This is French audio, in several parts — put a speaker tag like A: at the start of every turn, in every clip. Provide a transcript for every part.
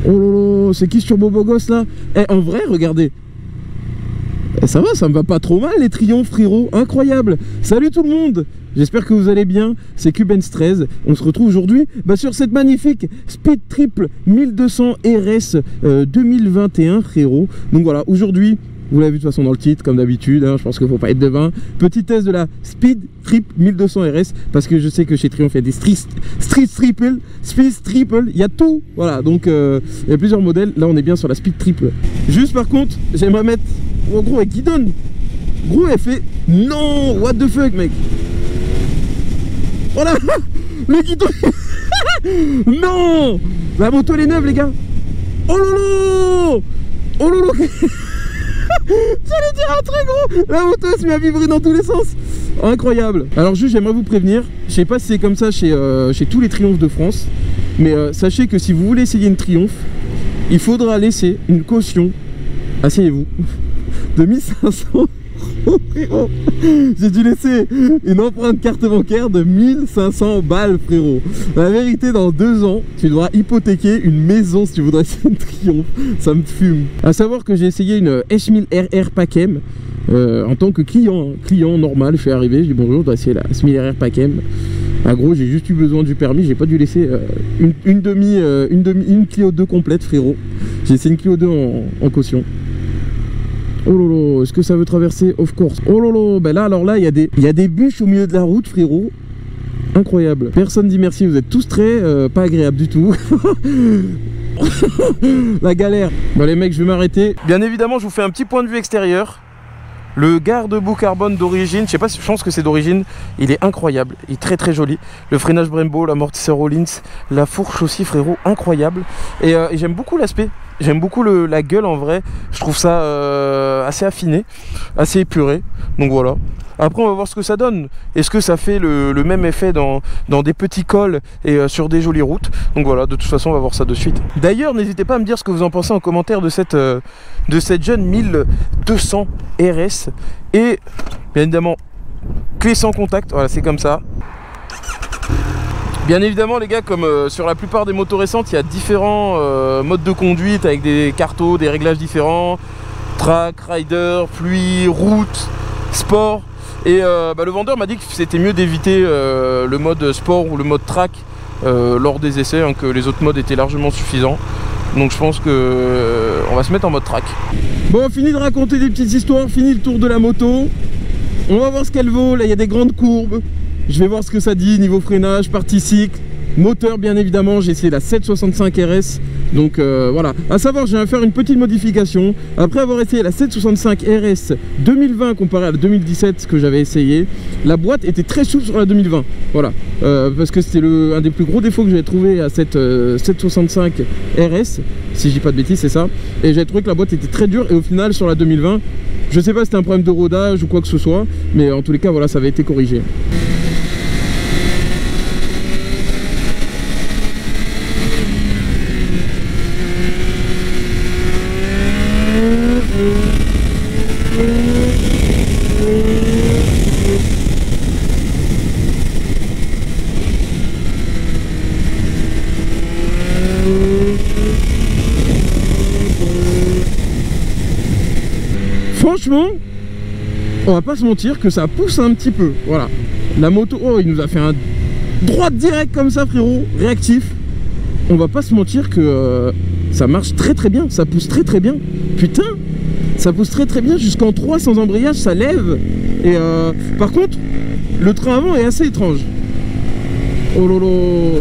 A: Oh là là, c'est qui ce turbo beau gosse là? Eh, en vrai, regardez. Eh, ça va, ça me va pas trop mal les triomphes, frérot. Incroyable. Salut tout le monde. J'espère que vous allez bien. C'est Cubens 13. On se retrouve aujourd'hui sur cette magnifique Speed Triple 1200 RS 2021, frérot. Donc voilà, aujourd'hui, vous l'avez vu de toute façon dans le titre, comme d'habitude, hein, je pense qu'il ne faut pas être devin. Petit test de la Speed Triple 1200 RS, parce que je sais que chez Triumph, il y a des Street Triple, Speed Triple, il y a tout. Voilà, donc il y a plusieurs modèles. Là, on est bien sur la Speed Triple. Juste par contre, j'aimerais mettre, en gros, avec guidonne. Gros, elle fait, non, what the fuck, mec. Voilà, le guidon. Non, la moto, elle est neuve, les gars. Oh lolo. Oh lolo. J'allais dire un très gros. La moto elle se met à vibrer dans tous les sens. Incroyable. Alors juste j'aimerais vous prévenir, je sais pas si c'est comme ça chez tous les Triomphes de France, mais sachez que si vous voulez essayer une Triumph, il faudra laisser une caution, asseyez-vous, de 1500 €. Frérot, j'ai dû laisser une empreinte carte bancaire de 1500 balles, frérot. La vérité, dans 2 ans, tu devras hypothéquer une maison si tu voudrais essayer une Triumph. Ça me fume. À savoir que j'ai essayé une S1000 RR PACM en tant que client normal. Je suis arrivé, je dis bonjour, je dois essayer la S1000 RR PACM. En gros, j'ai juste eu besoin du permis, j'ai pas dû laisser une Clio 2 complète, frérot. J'ai essayé une Clio 2 en caution. Oh lolo, est-ce que ça veut traverser? Of course. Oh lolo, ben là, alors là, il y a des bûches au milieu de la route, frérot. Incroyable. Personne dit merci, vous êtes tous très pas agréables du tout. La galère. Bon les mecs, je vais m'arrêter. Bien évidemment, je vous fais un petit point de vue extérieur. Le garde-boue carbone d'origine, je sais pas si je pense que c'est d'origine, il est incroyable, il est très très joli. Le freinage Brembo, l'amortisseur Rollins, la fourche aussi, frérot, incroyable. Et j'aime beaucoup l'aspect, j'aime beaucoup la gueule en vrai. Je trouve ça assez affiné, assez épuré. Donc voilà. Après on va voir ce que ça donne. Est-ce que ça fait le même effet dans des petits cols et sur des jolies routes. Donc voilà, de toute façon on va voir ça de suite. D'ailleurs n'hésitez pas à me dire ce que vous en pensez en commentaire de cette jeune 1200 RS. Et bien évidemment clé sans contact, voilà c'est comme ça. Bien évidemment les gars, comme sur la plupart des motos récentes, il y a différents modes de conduite avec des cartos, des réglages différents. Track, rider, pluie, route, sport. Et le vendeur m'a dit que c'était mieux d'éviter le mode sport ou le mode track lors des essais, hein, que les autres modes étaient largement suffisants. Donc je pense que on va se mettre en mode track. Bon, fini de raconter des petites histoires, fini le tour de la moto. On va voir ce qu'elle vaut, là il y a des grandes courbes. Je vais voir ce que ça dit niveau freinage, partie cycle. Moteur bien évidemment, j'ai essayé la 765 RS. Donc voilà, à savoir je viens faire une petite modification. Après avoir essayé la 765 RS 2020 comparé à la 2017 que j'avais essayé, la boîte était très souple sur la 2020. Voilà, parce que c'était un des plus gros défauts que j'avais trouvé à cette 765 RS, si je dis pas de bêtises c'est ça. Et j'avais trouvé que la boîte était très dure et au final sur la 2020, je sais pas si c'était un problème de rodage ou quoi que ce soit, mais en tous les cas voilà, ça avait été corrigé. Franchement, on va pas se mentir que ça pousse un petit peu. Voilà. La moto, oh, il nous a fait un droit direct comme ça, frérot, réactif. On va pas se mentir que ça marche très très bien, ça pousse très très bien. Putain, ça pousse très très bien jusqu'en 3 sans embrayage, ça lève. Et par contre, le train avant est assez étrange. Oh lolo.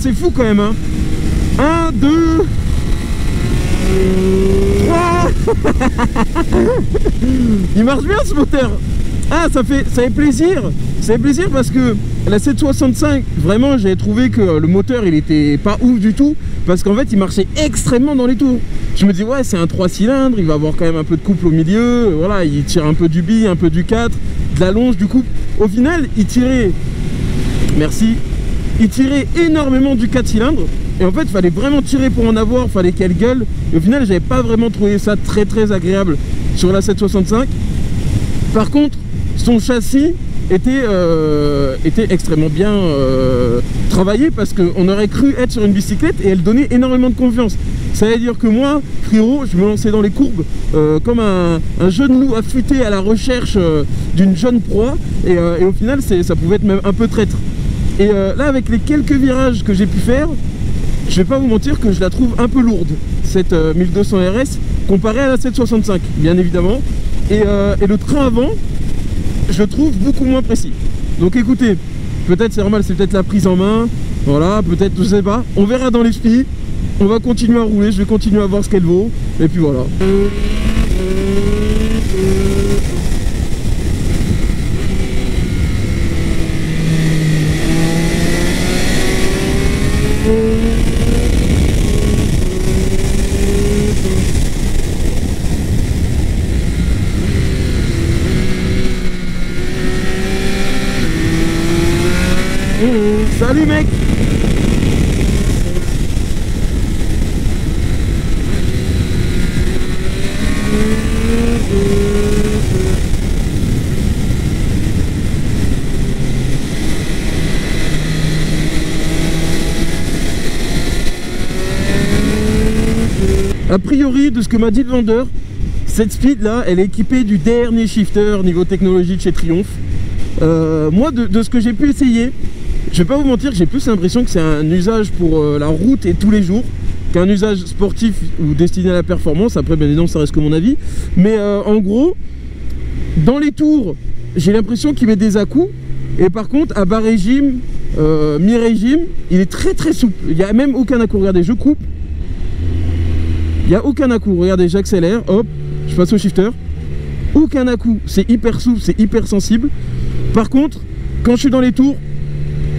A: C'est fou quand même hein. 1, 2, 3. Il marche bien ce moteur. Ah ça fait plaisir. Ça fait plaisir parce que la 765, vraiment j'avais trouvé que le moteur il était pas ouf du tout, parce qu'en fait il marchait extrêmement dans les tours. Je me dis ouais, c'est un 3 cylindres, il va avoir quand même un peu de couple au milieu, voilà, il tire un peu du bi, un peu du 4, de la longe, du couple. Au final il tirait, merci, il tirait énormément du 4 cylindres, et en fait il fallait vraiment tirer pour en avoir, il fallait qu'elle gueule, et au final j'avais pas vraiment trouvé ça très agréable sur la 765. Par contre son châssis était extrêmement bien travaillé, parce qu'on aurait cru être sur une bicyclette et elle donnait énormément de confiance. Ça veut dire que moi, frérot, je me lançais dans les courbes comme un jeune loup affûté à la recherche d'une jeune proie, et au final ça pouvait être même un peu traître. Et là, avec les quelques virages que j'ai pu faire, je vais pas vous mentir que je la trouve un peu lourde, cette 1200 RS, comparée à la 765, bien évidemment. Et le train avant, je le trouve beaucoup moins précis. Donc écoutez, peut-être c'est normal, c'est peut-être la prise en main, voilà, peut-être, je sais pas, on verra dans les spies. On va continuer à rouler, je vais continuer à voir ce qu'elle vaut, et puis voilà. Salut mec. A priori, de ce que m'a dit le vendeur, cette Speed là, elle est équipée du dernier shifter niveau technologie de chez Triumph. Moi, de ce que j'ai pu essayer, je vais pas vous mentir que j'ai plus l'impression que c'est un usage pour la route et tous les jours qu'un usage sportif ou destiné à la performance. Après, bien évidemment, ça reste que mon avis. Mais en gros, dans les tours, j'ai l'impression qu'il met des à-coups. Et par contre, à bas régime, mi-régime, il est très souple. Il n'y a même aucun à-coup. Regardez, je coupe. Il n'y a aucun à-coup. Regardez, j'accélère. Hop, je passe au shifter. Aucun à-coup. C'est hyper souple, c'est hyper sensible. Par contre, quand je suis dans les tours,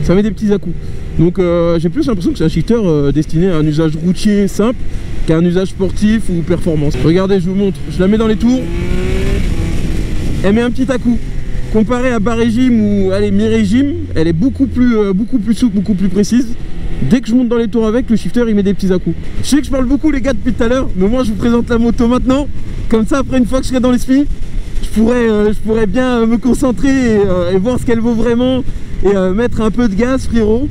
A: ça met des petits à-coups. Donc j'ai plus l'impression que c'est un shifter destiné à un usage routier simple qu'à un usage sportif ou performance. Regardez, je vous montre, je la mets dans les tours, elle met un petit à-coup. Comparé à bas régime ou allez, mi-régime, elle est beaucoup plus souple, beaucoup plus précise. Dès que je monte dans les tours avec, le shifter il met des petits à-coups. Je sais que je parle beaucoup les gars depuis tout à l'heure, mais moi je vous présente la moto maintenant. Comme ça, après une fois que je serai dans les spies, je pourrais bien me concentrer et voir ce qu'elle vaut vraiment et mettre un peu de gaz, frérot.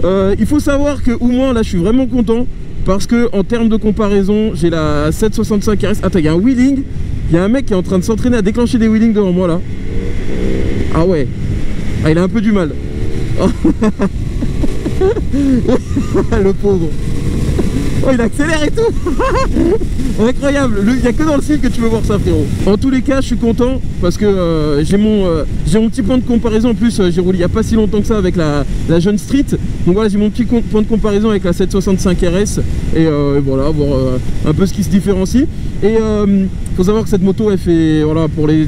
A: Il faut savoir que au moins là je suis vraiment content, parce que en termes de comparaison, j'ai la 765 RS. Attends, il y a un wheeling, il y a un mec qui est en train de s'entraîner à déclencher des wheelings devant moi là. Ah ouais, ah, il a un peu du mal. Le pauvre. Oh, il accélère et tout. Incroyable. Il n'y a que dans le film que tu peux voir ça, frérot. En tous les cas, je suis content parce que j'ai mon petit point de comparaison. En plus, j'ai roulé il n'y a pas si longtemps que ça avec la jeune Street. Donc voilà, j'ai mon petit point de comparaison avec la 765 RS. Et voilà, voir un peu ce qui se différencie. Et faut savoir que cette moto, elle fait, voilà, pour les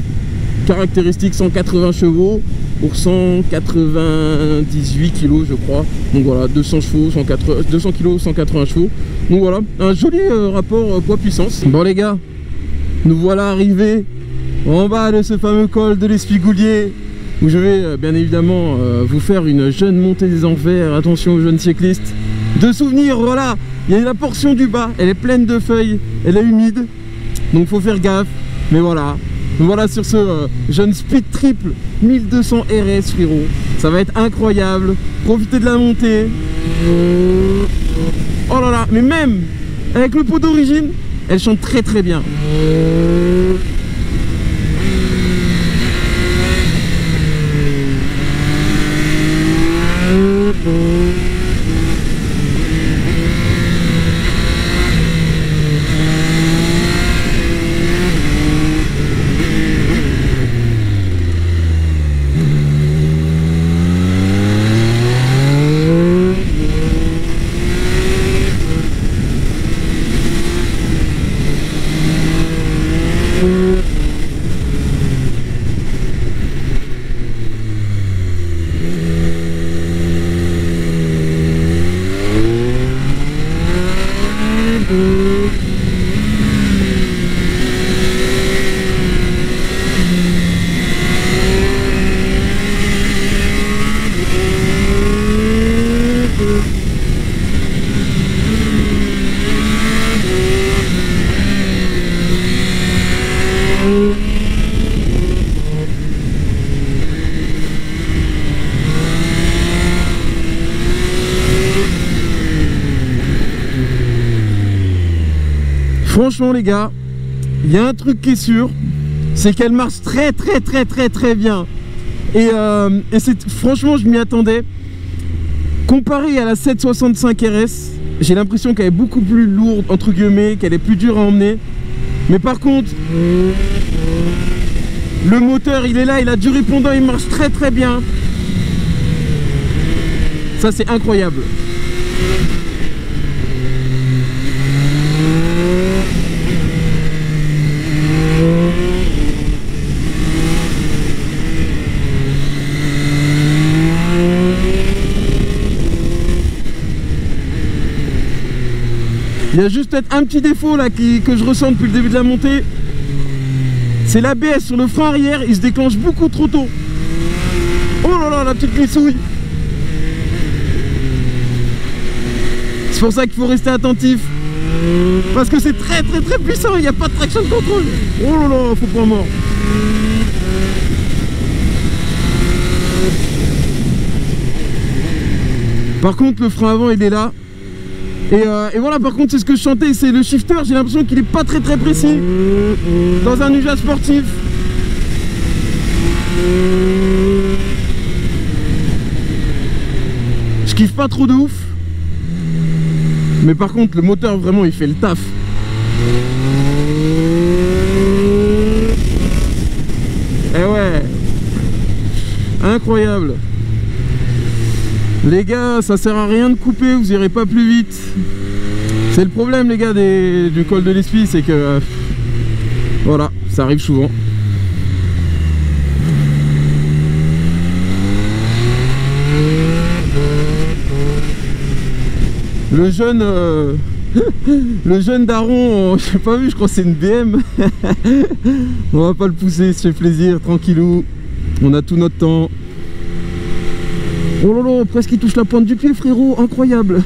A: caractéristiques, 180 chevaux pour 198 kg je crois. Donc voilà, 200 chevaux, 200 kg, 180 chevaux. Donc voilà, un joli rapport poids-puissance. Bon les gars, nous voilà arrivés en bas de ce fameux col de l'Espigoulier, où je vais bien évidemment vous faire une jeune montée des enfers. Attention aux jeunes cyclistes. De souvenirs, voilà, il y a la portion du bas, elle est pleine de feuilles, elle est humide, donc faut faire gaffe. Mais voilà. Voilà sur ce jeune Speed triple 1200 RS, frérot. Ça va être incroyable. Profitez de la montée. Oh là là, mais même avec le pot d'origine, elle chante très bien. Franchement les gars, il y a un truc qui est sûr, c'est qu'elle marche très bien. Et franchement je m'y attendais. Comparé à la 765 RS, j'ai l'impression qu'elle est beaucoup plus lourde entre guillemets, qu'elle est plus dure à emmener. Mais par contre, le moteur il est là, il a du répondant, il marche très bien. Ça c'est incroyable. Il y a juste peut-être un petit défaut là que je ressens depuis le début de la montée. C'est l'ABS sur le frein arrière, il se déclenche beaucoup trop tôt. Oh là là, la petite glissouille. C'est pour ça qu'il faut rester attentif. Parce que c'est très puissant, il n'y a pas de traction de contrôle. Oh là là, faut pas mort. Par contre, le frein avant, il est là. Et voilà, par contre, c'est ce que je chantais, c'est le shifter, j'ai l'impression qu'il est pas très précis dans un usage sportif. Je kiffe pas trop de ouf. Mais par contre, le moteur, vraiment, il fait le taf. Eh ouais. Incroyable. Les gars, ça sert à rien de couper, vous irez pas plus vite. C'est le problème les gars du col de l'Espie, c'est que voilà, ça arrive souvent. Le jeune le jeune daron, j'ai pas vu, je crois que c'est une BM. On va pas le pousser, se fait plaisir, tranquillou. On a tout notre temps. Oh là là, presque il touche la pointe du pied frérot, incroyable.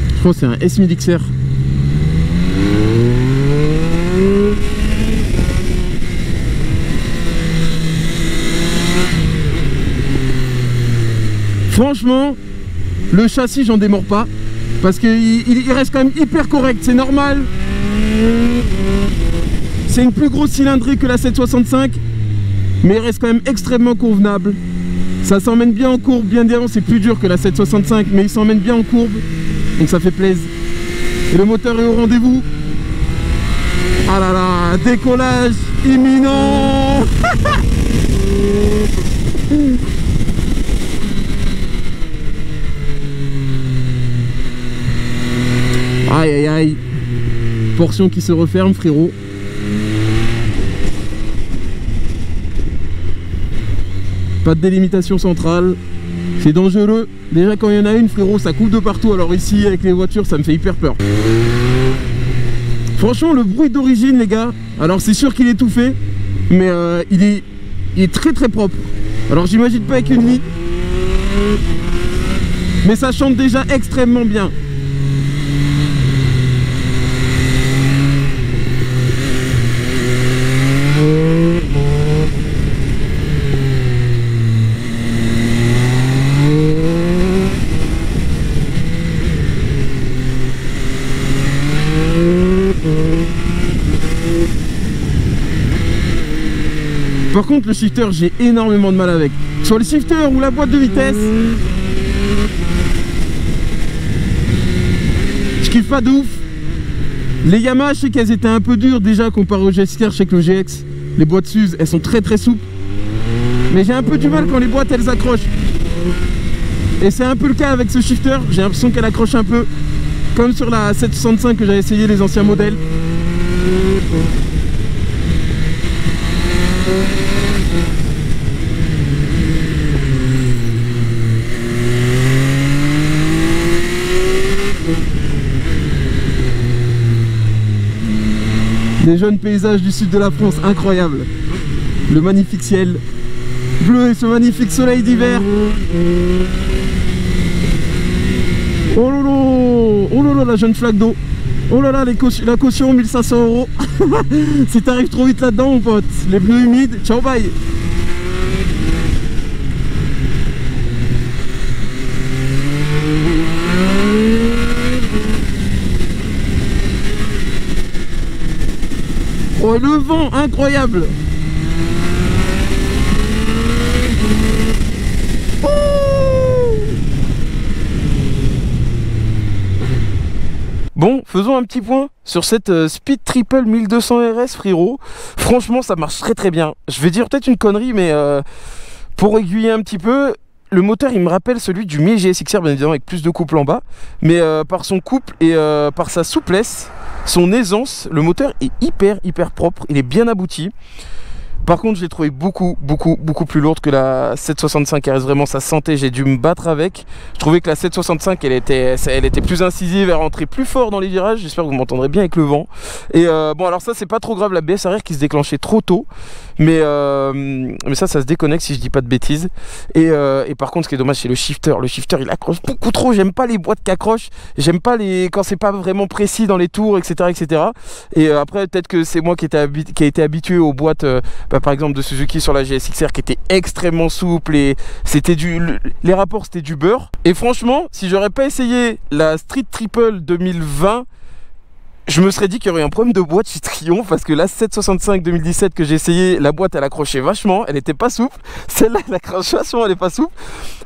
A: Je crois que c'est un S1000 XR. Franchement, le châssis j'en démords pas. Parce qu'il reste quand même hyper correct, c'est normal. C'est une plus grosse cylindrée que la 765, mais il reste quand même extrêmement convenable. Ça s'emmène bien en courbe, bien évidemment c'est plus dur que la 765, mais il s'emmène bien en courbe, donc ça fait plaisir. Et le moteur est au rendez-vous. Ah là là, décollage imminent. Aïe aïe aïe. Portion qui se referme frérot. Pas de délimitation centrale. C'est dangereux. Déjà quand il y en a une frérot ça coupe de partout. Alors ici avec les voitures ça me fait hyper peur. Franchement le bruit d'origine les gars. Alors c'est sûr qu'il est tout fait. Mais il est très propre. Alors j'imagine pas avec une lie. Mais ça chante déjà extrêmement bien. Par contre le shifter j'ai énormément de mal avec. Sur le shifter ou la boîte de vitesse, je kiffe pas de ouf. Les Yamaha je sais qu'elles étaient un peu dures déjà comparé au GSR. Je sais que le GX, les boîtes Suze elles sont très souples. Mais j'ai un peu du mal quand les boîtes elles accrochent. Et c'est un peu le cas avec ce shifter, j'ai l'impression qu'elle accroche un peu. Comme sur la 765 que j'avais essayé les anciens modèles. Des jeunes paysages du sud de la France, incroyable. Le magnifique ciel bleu et ce magnifique soleil d'hiver. Oh lolo, la jeune flaque d'eau. Oh là là, la caution 1500 €. Si t'arrives trop vite là-dedans, mon pote, les pneus humides, ciao bye. Oh, le vent, incroyable. Oh, bon, faisons un petit point sur cette Speed Triple 1200 RS, frérot. Franchement, ça marche très très bien. Je vais dire peut-être une connerie, mais pour aiguiller un petit peu, le moteur il me rappelle celui du Mi GSXR, bien évidemment avec plus de couple en bas, mais par son couple et par sa souplesse, son aisance, le moteur est hyper propre, il est bien abouti. Par contre, je l'ai trouvé beaucoup plus lourde que la 765 RS. Vraiment, ça sentait, j'ai dû me battre avec. Je trouvais que la 765, elle était plus incisive, elle rentrait plus fort dans les virages. J'espère que vous m'entendrez bien avec le vent. Et bon, alors ça, c'est pas trop grave, la BS arrière qui se déclenchait trop tôt. Mais ça se déconnecte si je dis pas de bêtises. Et par contre, ce qui est dommage, c'est le shifter. Le shifter, il accroche beaucoup trop. J'aime pas les boîtes qui accrochent. J'aime pas quand c'est pas vraiment précis dans les tours, etc. Et après, peut-être que c'est moi qui ai été habitué aux boîtes. Par exemple de Suzuki sur la GSXR qui était extrêmement souple et c'était les rapports c'était du beurre. Et franchement, si j'aurais pas essayé la Street Triple 2020, je me serais dit qu'il y aurait un problème de boîte chez Triumph, parce que la 765 2017 que j'ai essayé, la boîte elle accrochait vachement, elle était pas souple. Celle-là elle accroche vachement, elle est pas souple.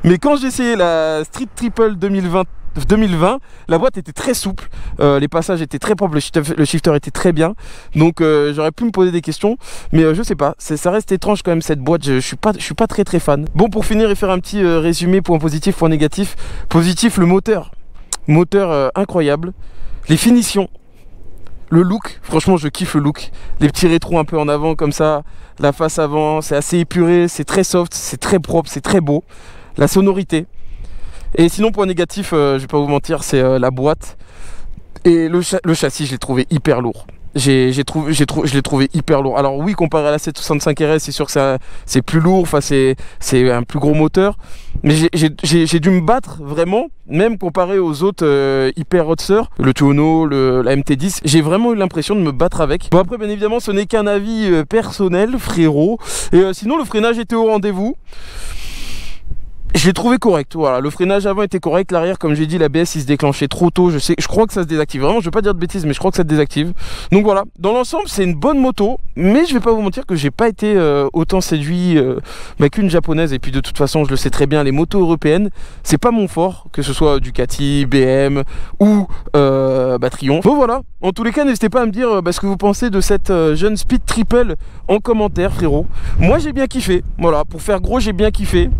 A: Mais quand j'ai essayé la Street Triple 2020, la boîte était très souple, les passages étaient très propres, le shifter était très bien, donc j'aurais pu me poser des questions, mais je sais pas, ça reste étrange quand même cette boîte, je suis pas très fan. Bon, pour finir et faire un petit résumé, point positif, point négatif. Positif, le moteur incroyable, les finitions, le look, franchement je kiffe le look, les petits rétros un peu en avant comme ça, la face avant, c'est assez épuré, c'est très soft, c'est très propre, c'est très beau, la sonorité. Et sinon, point négatif, je vais pas vous mentir, c'est la boîte et le châssis, je l'ai trouvé hyper lourd. Je l'ai trouvé hyper lourd. Alors oui, comparé à la 765 RS, c'est sûr que c'est plus lourd, enfin c'est un plus gros moteur. Mais j'ai dû me battre vraiment, même comparé aux autres hyper roadster, le Tuono, la MT10, j'ai vraiment eu l'impression de me battre avec. Bon, après bien évidemment ce n'est qu'un avis personnel, frérot. Et sinon le freinage était au rendez-vous. Je l'ai trouvé correct, voilà, le freinage avant était correct, l'arrière comme j'ai dit l'ABS il se déclenchait trop tôt, je crois que ça se désactive, vraiment je vais pas dire de bêtises mais je crois que ça se désactive. Donc voilà, dans l'ensemble c'est une bonne moto, mais je vais pas vous mentir que j'ai pas été autant séduit qu'une japonaise, et puis de toute façon je le sais très bien, les motos européennes c'est pas mon fort, que ce soit Ducati, BM ou Triumph. Bon voilà, en tous les cas n'hésitez pas à me dire ce que vous pensez de cette jeune Speed Triple en commentaire, frérot. Moi j'ai bien kiffé, voilà, pour faire gros j'ai bien kiffé.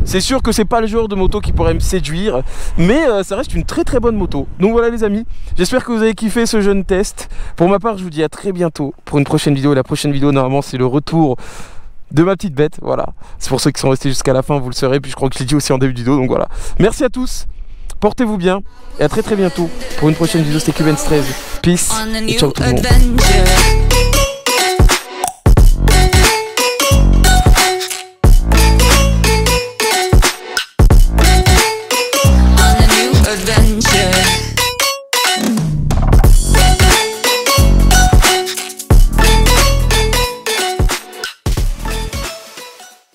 A: C'est sûr que c'est pas le genre de moto qui pourrait me séduire, mais ça reste une très bonne moto. Donc voilà les amis, j'espère que vous avez kiffé ce jeune test. Pour ma part je vous dis à très bientôt pour une prochaine vidéo. La prochaine vidéo normalement c'est le retour de ma petite bête, voilà. C'est pour ceux qui sont restés jusqu'à la fin, vous le saurez, puis je crois que je l'ai dit aussi en début de vidéo, donc voilà. Merci à tous, portez-vous bien, et à très bientôt pour une prochaine vidéo. C'était Cubens 13, peace, et ciao tout le monde.